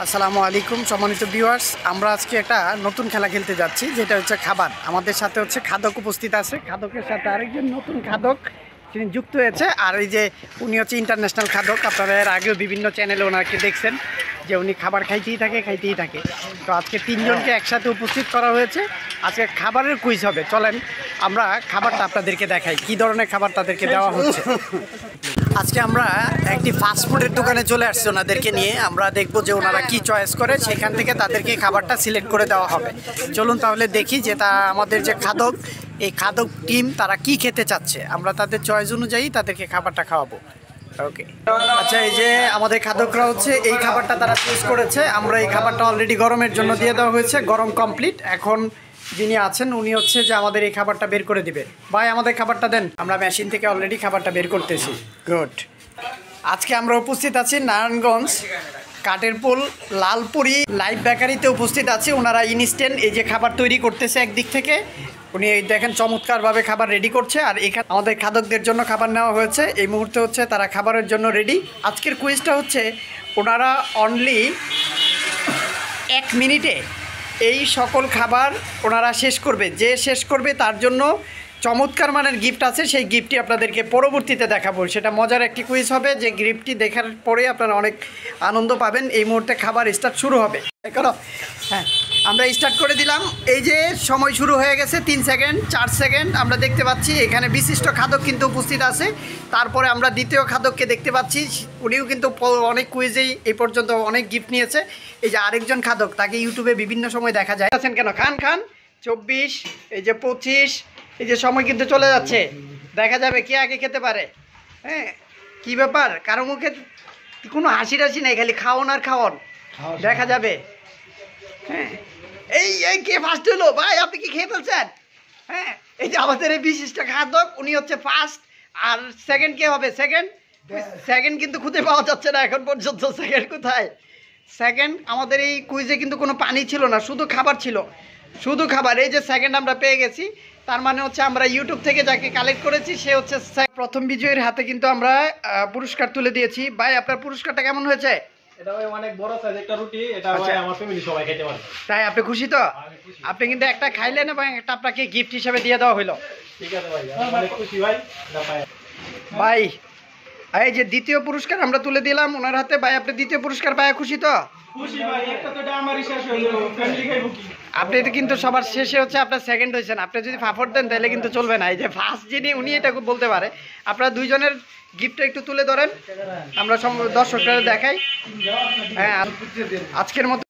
আসসালামু আলাইকুম সম্মানিত ভিউয়ার্স, আমরা আজকে একটা নতুন খেলা খেলতে যাচ্ছি, যেটা হচ্ছে খাবার। আমাদের সাথে হচ্ছে খাদক উপস্থিত আছে। খাদকের সাথে আরেকজন নতুন খাদক তিনি যুক্ত হয়েছে। আর এই যে উনি হচ্ছে ইন্টারন্যাশনাল খাদক। আপনারা এর আগেও বিভিন্ন চ্যানেলে ওনাকে দেখছেন যে উনি খাবার খাইতেই থাকে। তো আজকে তিনজনকে একসাথে উপস্থিত করা হয়েছে। আজকে খাবারের কুইজ হবে। চলেন আমরা খাবারটা আপনাদেরকে দেখাই, কী ধরনের খাবার তাদেরকে দেওয়া হচ্ছে। আজকে আমরা একটি ফাস্টফুডের দোকানে চলে আসছি ওনাদেরকে নিয়ে। আমরা দেখব যে ওনারা কি চয়েস করে, সেখান থেকে তাদেরকে খাবারটা সিলেক্ট করে দেওয়া হবে। চলুন তাহলে দেখি যে আমাদের যে খাদক, এই খাদক টিম তারা কি খেতে চাচ্ছে। আমরা তাদের চয়েস অনুযায়ী তাদেরকে খাবারটা খাওয়াবো। ওকে, আচ্ছা, এই যে আমাদের খাদকরা হচ্ছে এই খাবারটা তারা চুজ করেছে। আমরা এই খাবারটা অলরেডি গরমের জন্য দিয়ে দেওয়া হয়েছে, গরম কমপ্লিট। এখন যিনি আছেন উনি হচ্ছে যে আমাদের এই খাবারটা বের করে দিবে। ভাই, আমাদের খাবারটা দেন। আমরা মেশিন থেকে অলরেডি খাবারটা বের করতেছি। গুড। আজকে আমরা উপস্থিত আছি নারায়ণগঞ্জ কাঠেরপুল লালপুরি লাইভ বেকারিতে উপস্থিত আছি। ওনারা ইনস্ট্যান্ট এই যে খাবার তৈরি করতেছে একদিক থেকে। উনি দেখেন চমৎকারভাবে খাবার রেডি করছে। আর এখানে আমাদের খাদকদের জন্য খাবার নেওয়া হয়েছে। এই মুহূর্তে হচ্ছে তারা খাবারের জন্য রেডি। আজকের কুইজটা হচ্ছে ওনারা অনলি 1 মিনিটে এই সকল খাবার ওনারা শেষ করবে। যে শেষ করবে তার জন্য চমৎকার মানের গিফট আছে। সেই গিফটটি আপনাদেরকে পরবর্তীতে দেখাবো। সেটা মজার একটি কুইজ হবে, যে গিফটটি দেখার পরে আপনারা অনেক আনন্দ পাবেন। এই মুহূর্তে খাবার স্টার্ট শুরু হবে। হ্যাঁ, আমরা স্টার্ট করে দিলাম। এই যে সময় শুরু হয়ে গেছে, 3 সেকেন্ড 4 সেকেন্ড আমরা দেখতে পাচ্ছি। এখানে বিশিষ্ট খাদক কিন্তু উপস্থিত আছে। তারপরে আমরা দ্বিতীয় খাদককে দেখতে পাচ্ছি, উনিও কিন্তু অনেক কুইজেই এই পর্যন্ত অনেক গিফট নিয়েছে। এই যে আরেকজন খাদক, তাকে ইউটিউবে বিভিন্ন সময় দেখা যায়। আছেন কেন? খান 24, এই যে 25, এই যে সময় কিন্তু চলে যাচ্ছে। দেখা যাবে কে আগে খেতে পারে। হ্যাঁ, কী ব্যাপার, কারো মুখে কোনো হাসি টাসি নেই, খালি খাওয়ান আর খাওয়ান। দেখা যাবে। হ্যাঁ, এই কে ফার্স্ট হলো? ভাই, আপনি কি খেয়ে ফেলছেন? হ্যাঁ, এই যে আমাদের এই বিশিষ্ট খাদক, উনি হচ্ছে ফার্স্ট। আর সেকেন্ড কে হবে? সেকেন্ড কিন্তু খুঁজে পাওয়া যাচ্ছে না এখন পর্যন্ত। সেকেন্ড কোথায়? সেকেন্ড আমাদের এই কুইজে কিন্তু কোনো পানি ছিল না, শুধু খাবার ছিল, শুধু খাবার। এই যে সেকেন্ড আমরা পেয়ে গেছি, তার মানে হচ্ছে আমরা ইউটিউব থেকে যাকে কালেক্ট করেছি সে হচ্ছে প্রথম বিজয়ীর হাতে কিন্তু আমরা পুরস্কার তুলে দিয়েছি। ভাই, আপনার পুরস্কারটা কেমন হয়েছে? এটা ভাই অনেক বড় সাইজ একটা রুটি। এটা ভাই আমার ফ্যামিলি সবাই খেতে পারবে। তাই আপনি খুশি তো? আপনি কিন্তু একটা খাইলেন এবং একটা আপনাকে গিফট হিসেবে দিয়ে দেওয়া হলো। ঠিক আছে ভাই, আমি অনেক খুশি ভাই। ভাই, এই যে দ্বিতীয় পুরস্কার আমরা তুলে দিলাম ওনার হাতে। ভাই, আপনি দ্বিতীয় পুরস্কার পায় খুশি তো? খুশি ভাই, একটা তো এটা আমারই শেষ হয়ে গেল, ফ্যামিলি খাইবো কি? আপনি তো কিন্তু সবার শেষে হচ্ছে আপনার সেকেন্ড হয়েছেন। আপনি যদি ফাফড় দেন তাহলে কিন্তু চলবে না। এই যে ফার্স্ট যিনি, উনি এটা বলতে পারে। আপনারা দুইজনের গিফটটা একটু তুলে ধরেন, আমরা দর্শকরা দেখাই। হ্যাঁ, আজকের মতো